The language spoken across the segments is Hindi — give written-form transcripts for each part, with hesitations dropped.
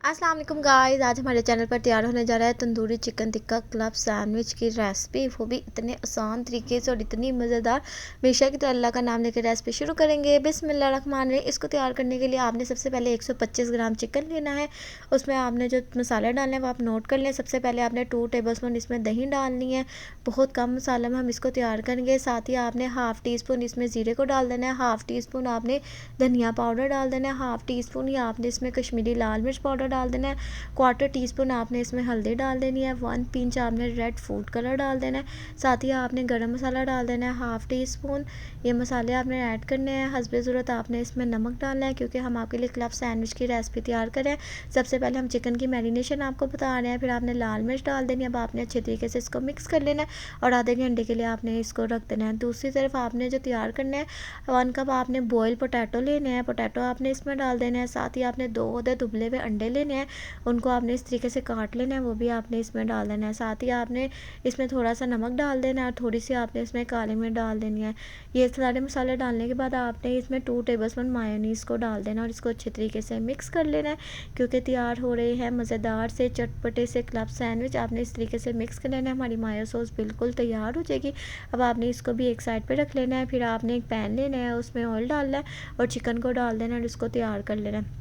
अस्सलाम वालेकुम गाइस, आज हमारे चैनल पर तैयार होने जा रहा है tandoori chicken tikka club sandwich की रेसिपी। वो भी इतने आसान तरीके से और इतनी मज़ेदार। बेशक तो अल्लाह का नाम लेकर रेसिपी शुरू करेंगे। बिस्मिल्लाहिर्रहमानिर्रहीम। इसको तैयार करने के लिए आपने सबसे पहले 125 ग्राम चिकन लेना है। उसमें आपने जो मसाले डालने हैं वो आप नोट कर लें। सबसे पहले आपने 2 टेबलस्पून इसमें दही डालनी है। बहुत कम मसाले में हम इसको तैयार करेंगे। साथ ही आपने हाफ़ टी स्पून इसमें ज़ीरे को डाल देना है। हाफ़ टी स्पून आपने धनिया पाउडर डाल देना है। हाफ़ टी स्पून ही आपने इसमें कश्मीरी लाल मिर्च पाउडर डाल देना है। क्वार्टर टीस्पून आपने इसमें हल्दी डाल देनी है। 1 पिंच आपने रेड फूड कलर डाल देना है। साथ ही आपने गरम मसाला डाल देना है हाफ़ टी स्पून। ये मसाले आपने ऐड करने हैं। हस्बे ज़रूरत आपने इसमें नमक डालना है, क्योंकि हम आपके लिए क्लब सैंडविच की रेसिपी तैयार करें। सबसे पहले हम चिकन की मैरिनेशन आपको बता रहे हैं। फिर आपने लाल मिर्च डाल देनी है। अब आपने अच्छे तरीके से इसको मिक्स कर लेना है और आधे घंटे के लिए आपने इसको रख देना है। दूसरी तरफ आपने जो तैयार करना है, 1 कप आपने बॉयल पोटैटो लेने हैं। पोटैटो आपने इसमें डाल देना है। साथ ही आपने 2 दुबले हुए अंडे लेने हैं। उनको आपने इस तरीके से काट लेना है, वो भी आपने इसमें डाल देना है। साथ ही आपने इसमें थोड़ा सा नमक डाल देना है और थोड़ी सी आपने इसमें काली मिर्च डाल देनी है। ये सारे मसाले डालने के बाद आपने इसमें 2 टेबलस्पून मायोनीज़ को डाल देना और इसको अच्छे तरीके से मिक्स कर लेना है, क्योंकि तैयार हो रहे हैं मज़ेदार से चटपटे से क्लब सैंडविच। आपने इस तरीके से मिक्स कर लेना है। हमारी मायो सॉस बिल्कुल तैयार हो जाएगी। अब आपने इसको भी एक साइड पर रख लेना है। फिर आपने एक पैन लेना है, उसमें ऑयल डालना है और चिकन को डाल देना है और इसको तैयार कर लेना है।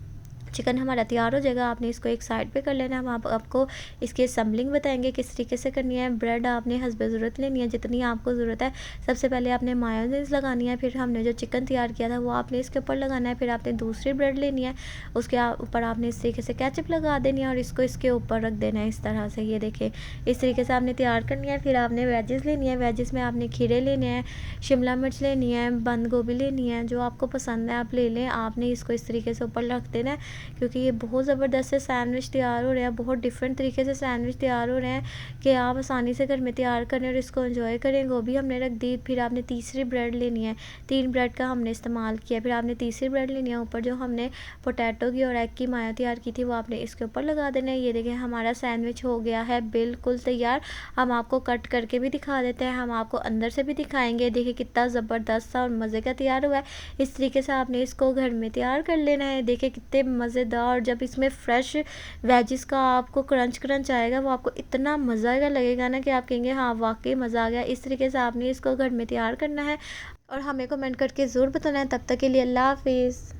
चिकन हमारा तैयार हो जाएगा। आपने इसको एक साइड पे कर लेना है। हम आपको इसकी असम्बलिंग बताएंगे किस तरीके से करनी है। ब्रेड आपने हस्बे ज़रूरत लेनी है, जितनी आपको ज़रूरत है। सबसे पहले आपने मायोनीज़ लगानी है। फिर हमने जो चिकन तैयार किया था वो आपने इसके ऊपर लगाना है। फिर आपने दूसरी ब्रेड लेनी है, उसके ऊपर आपने इस तरीके से केचप लगा देनी है और इसको इसके ऊपर रख देना है इस तरह से। ये देखें, इस तरीके से आपने तैयार करनी है। फिर आपने वेजेस लेनी है। वेजेस में आपने खीरे लेने हैं, शिमला मिर्च लेनी है, बंद गोभी लेनी है। जो आपको पसंद है आप ले लें। आपने इसको इस तरीके से ऊपर रख देना है, क्योंकि ये बहुत ज़बरदस्त से सैंडविच तैयार हो रहे हैं। बहुत डिफरेंट तरीके से सैंडविच तैयार हो रहे हैं कि आप आसानी से घर में तैयार करें और इसको एंजॉय करें। गोभी हमने रख दी। फिर आपने तीसरी ब्रेड लेनी है। 3 ब्रेड का हमने इस्तेमाल किया। फिर आपने तीसरी ब्रेड लेनी है। ऊपर जो हमने पोटैटो की और एग की माया तैयार की थी वो आपने इसके ऊपर लगा देना है। ये देखें, हमारा सैंडविच हो गया है बिल्कुल तैयार। हम आपको कट करके भी दिखा देते हैं, हम आपको अंदर से भी दिखाएंगे। देखिए कितना ज़बरदस्त सा और मज़े का तैयार हुआ है। इस तरीके से आपने इसको घर में तैयार कर लेना है। देखिए कितने मज़ेदार। और जब इसमें फ्रेश वेजिस का आपको क्रंच क्रंच आएगा, वो आपको इतना मज़ा का लगेगा ना कि आप कहेंगे हाँ वाकई मज़ा आ गया। इस तरीके से आपने इसको घर में तैयार करना है और हमें कमेंट करके ज़रूर बताना है। तब तक के लिए अल्लाह हाफिज़।